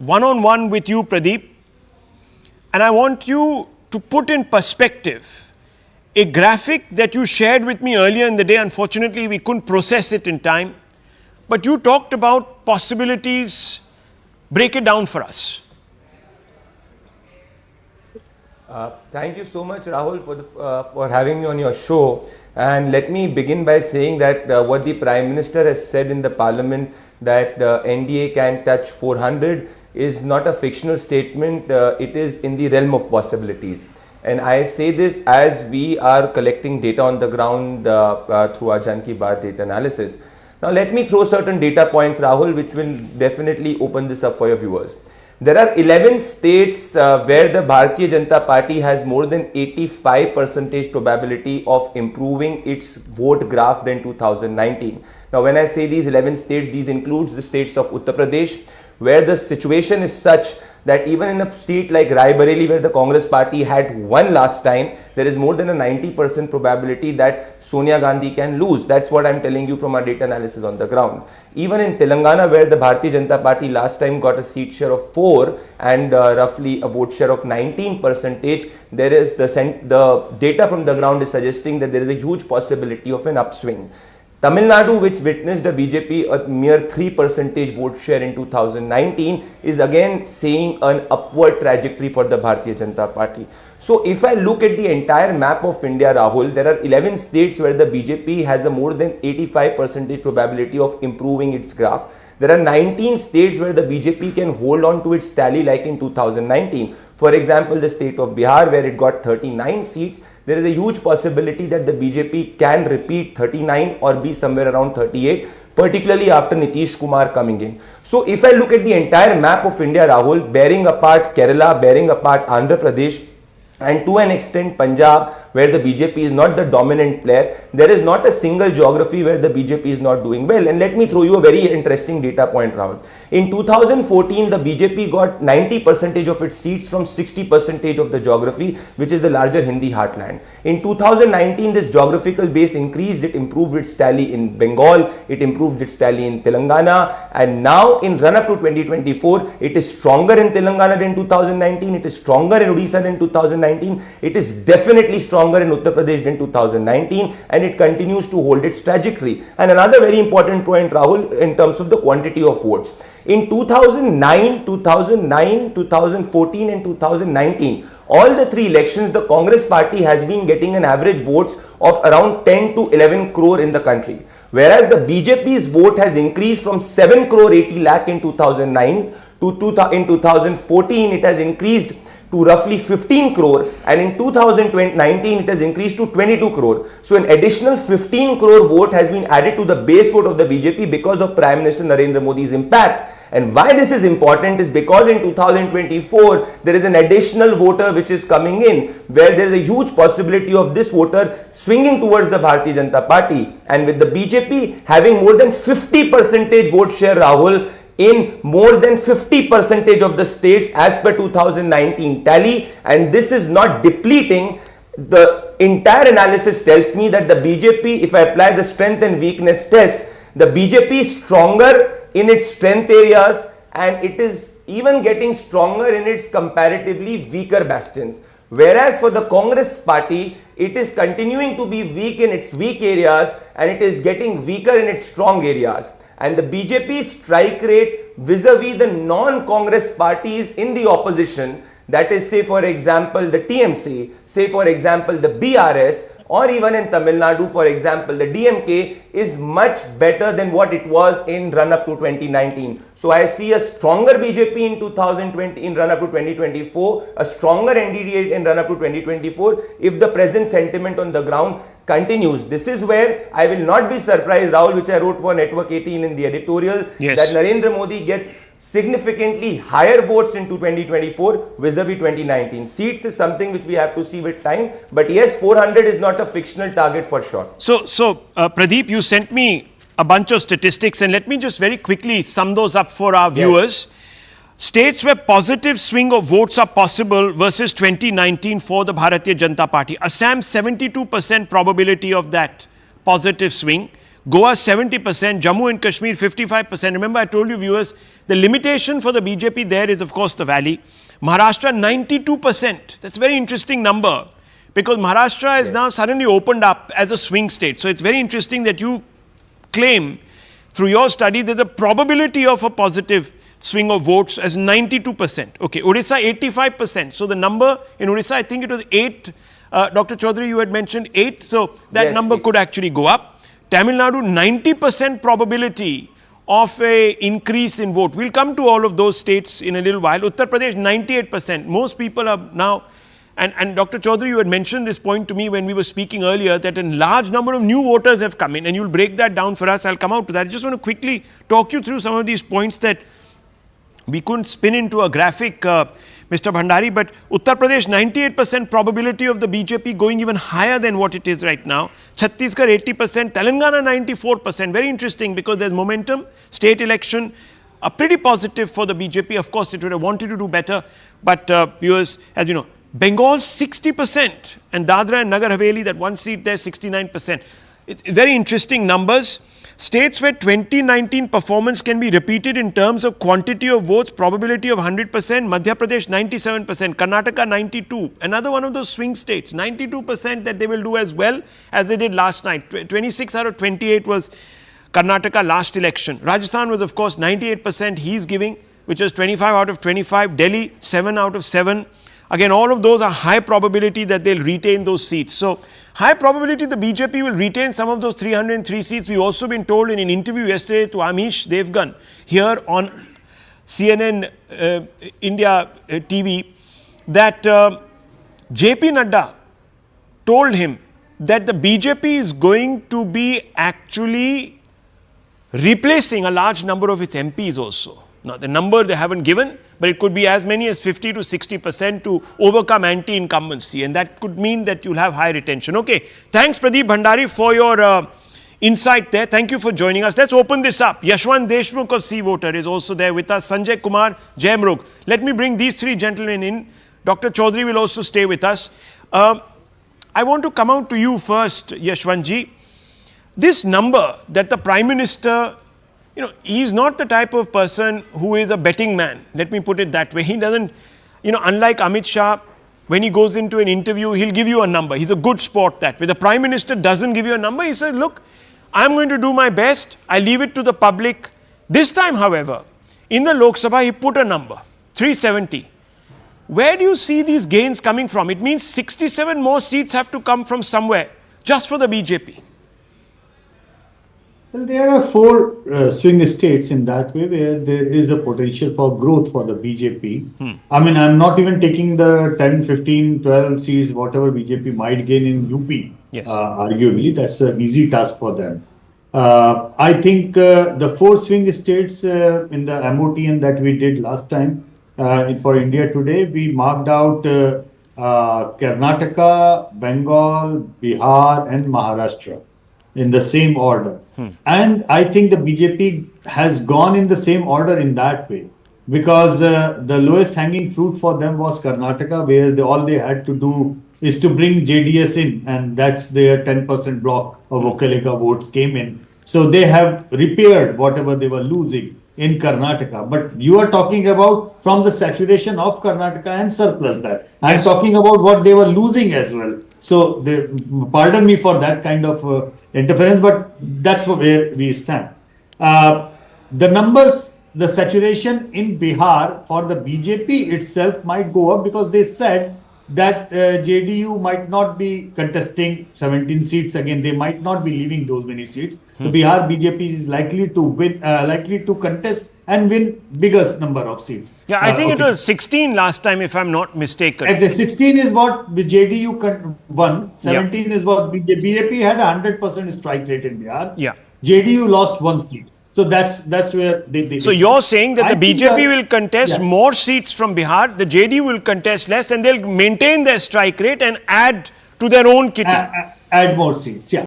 one-on-one with you, Pradeep, and I want you to put in perspective a graphic that you shared with me earlier in the day. Unfortunately, we couldn't process it in time, but you talked about possibilities. Break it down for us. Thank you so much, Rahul, for having me on your show. And let me begin by saying that what the Prime Minister has said in the Parliament, that NDA can touch 400, is not a fictional statement. It is in the realm of possibilities. And I say this as we are collecting data on the ground through our Jan Ki Baat data analysis. Now let me throw certain data points, Rahul, which will definitely open this up for your viewers. There are 11 states where the Bharatiya Janata Party has more than 85% probability of improving its vote graph than 2019. Now when I say these 11 states, these includes the states of Uttar Pradesh, where the situation is such that even in a seat like Raebareli, where the Congress party had won last time, there is more than a 90% probability that Sonia Gandhi can lose. That's what I'm telling you from our data analysis on the ground. Even in Telangana, where the Bharatiya Janata Party last time got a seat share of 4 and roughly a vote share of 19%, there is the data from the ground is suggesting that there is a huge possibility of an upswing. Tamil Nadu, which witnessed a BJP a mere 3% vote share in 2019, is again seeing an upward trajectory for the Bharatiya Janata Party. So if I look at the entire map of India, Rahul, there are 11 states where the BJP has a more than 85% probability of improving its graph. There are 19 states where the BJP can hold on to its tally like in 2019. For example, the state of Bihar, where it got 39 seats, there is a huge possibility that the BJP can repeat 39 or be somewhere around 38, particularly after Nitish Kumar coming in. So if I look at the entire map of India, Rahul, bearing apart Kerala, bearing apart Andhra Pradesh, and to an extent Punjab, where the BJP is not the dominant player, there is not a single geography where the BJP is not doing well. And let me throw you a very interesting data point, Rahul. In 2014, the BJP got 90% of its seats from 60% of the geography, which is the larger Hindi heartland. In 2019, this geographical base increased. It improved its tally in Bengal, it improved its tally in Telangana, and now in run-up to 2024, it is stronger in Telangana than 2019, it is stronger in Odisha than 2019, it is definitely stronger in Uttar Pradesh than 2019, and it continues to hold its trajectory. And another very important point, Rahul, in terms of the quantity of votes. In 2009, 2014 and 2019, all the three elections, the Congress party has been getting an average votes of around 10 to 11 crore in the country. Whereas the BJP's vote has increased from 7 crore 80 lakh in 2009 to in 2014 it has increased to roughly 15 crore, and in 2019 it has increased to 22 crore. So an additional 15 crore vote has been added to the base vote of the BJP because of Prime Minister Narendra Modi's impact. And why this is important is because in 2024 there is an additional voter which is coming in, where there is a huge possibility of this voter swinging towards the Bharatiya Janata Party. And with the BJP having more than 50% vote share, Rahul, in more than 50% of the states as per 2019 tally, and this is not depleting. The entire analysis tells me that the BJP, if I apply the strength and weakness test, the BJP is stronger in its strength areas, and it is even getting stronger in its comparatively weaker bastions. Whereas for the Congress party, it is continuing to be weak in its weak areas and it is getting weaker in its strong areas. And the BJP strike rate vis-a-vis the non-Congress parties in the opposition, that is, say for example the TMC, say for example the BRS, or even in Tamil Nadu, for example the DMK, is much better than what it was in run-up to 2019. So I see a stronger BJP in 2020 in run-up to 2024, a stronger NDA in run-up to 2024 if the present sentiment on the ground continues. This is where I will not be surprised, Rahul, which I wrote for Network 18 in the editorial, that Narendra Modi gets significantly higher votes into 2024 vis-a-vis 2019. Seats is something which we have to see with time, but yes, 400 is not a fictional target for sure. So Pradeep, you sent me a bunch of statistics, and let me just very quickly sum those up for our viewers. States where positive swing of votes are possible versus 2019 for the Bharatiya Janata Party. Assam, 72% probability of that positive swing. Goa 70%, Jammu and Kashmir 55%. Remember, I told you viewers, the limitation for the BJP there is of course the valley. Maharashtra 92%. That's a very interesting number because Maharashtra is now suddenly opened up as a swing state. So it's very interesting that you claim through your study that the probability of a positive swing of votes as 92%. Okay, Odisha 85%. So the number in Odisha, I think it was 8. Dr. Chaudhary, you had mentioned 8. So that number could actually go up. Tamil Nadu, 90% probability of a increase in vote. We'll come to all of those states in a little while. Uttar Pradesh, 98%. Most people are now, and Dr. Chaudhary, you had mentioned this point to me when we were speaking earlier, that a large number of new voters have come in, and you'll break that down for us. I'll come out to that. I just want to quickly talk you through some of these points that we couldn't spin into a graphic, Mr. Bhandari, but Uttar Pradesh, 98% probability of the BJP going even higher than what it is right now. Chhattisgarh, 80%. Telangana, 94%. Very interesting because there's momentum. State election, pretty positive for the BJP. Of course, it would have wanted to do better. But viewers, as you know, Bengal, 60%. And Dadra and Nagar Haveli, that one seat there, 69%. It's very interesting numbers. States where 2019 performance can be repeated in terms of quantity of votes, probability of 100%, Madhya Pradesh 97%, Karnataka 92%. Another one of those swing states, 92% that they will do as well as they did last night. 26 out of 28 was Karnataka last election. Rajasthan was of course 98% he's giving, which was 25 out of 25. Delhi 7 out of 7. Again, all of those are high probability that they'll retain those seats. So, high probability the BJP will retain some of those 303 seats. We've also been told in an interview yesterday to Amish Devgan here on CNN India TV that JP Nadda told him that the BJP is going to be actually replacing a large number of its MPs also. Now, the number they haven't given, but it could be as many as 50 to 60% to overcome anti-incumbency, and that could mean that you'll have high retention. Okay, thanks Pradeep Bhandari for your insight there. Thank you for joining us. Let's open this up. Yashwant Deshmukh of Sea Voter is also there with us. Sanjay Kumar, Jayamrug. Let me bring these three gentlemen in. Dr. Chaudhary will also stay with us. I want to come out to you first, Yashwantji. This number that the Prime Minister, he's not the type of person who is a betting man. Let me put it that way. He doesn't, unlike Amit Shah, when he goes into an interview, he'll give you a number. He's a good sport that way. The Prime Minister doesn't give you a number. He says, look, I'm going to do my best. I leave it to the public. This time, however, in the Lok Sabha, he put a number, 370. Where do you see these gains coming from? It means 67 more seats have to come from somewhere, just for the BJP. Well, there are 4 swing states in that way where there is a potential for growth for the BJP. I mean, I'm not even taking the 10, 15, 12 seats, whatever BJP might gain in UP. Yes. Arguably, that's an easy task for them. I think the 4 swing states in the MOTN that we did last time for India Today, we marked out Karnataka, Bengal, Bihar and Maharashtra in the same order. And I think the BJP has gone in the same order in that way because the lowest hanging fruit for them was Karnataka, where all they had to do is to bring JDS in, and that's their 10% block of Okaleka votes came in. So they have repaired whatever they were losing in Karnataka. But you are talking about from the saturation of Karnataka and surplus that. I'm talking about what they were losing as well. So pardon me for that kind of interference, but that's where we stand. The numbers, the saturation in Bihar for the BJP itself might go up because they said that JDU might not be contesting 17 seats again. They might not be leaving those many seats. The Bihar BJP is likely to win, likely to contest and win biggest number of seats. Yeah, I think it was 16 last time, if I'm not mistaken. Okay, 16 is what JDU won. 17 is what BJP had a 100% strike rate in Bihar. Yeah. JDU lost 1 seat. So that's where they So you're saying that the BJP will contest more seats from Bihar, the JDU will contest less, and they'll maintain their strike rate and add to their own kitty. Add more seats, yeah.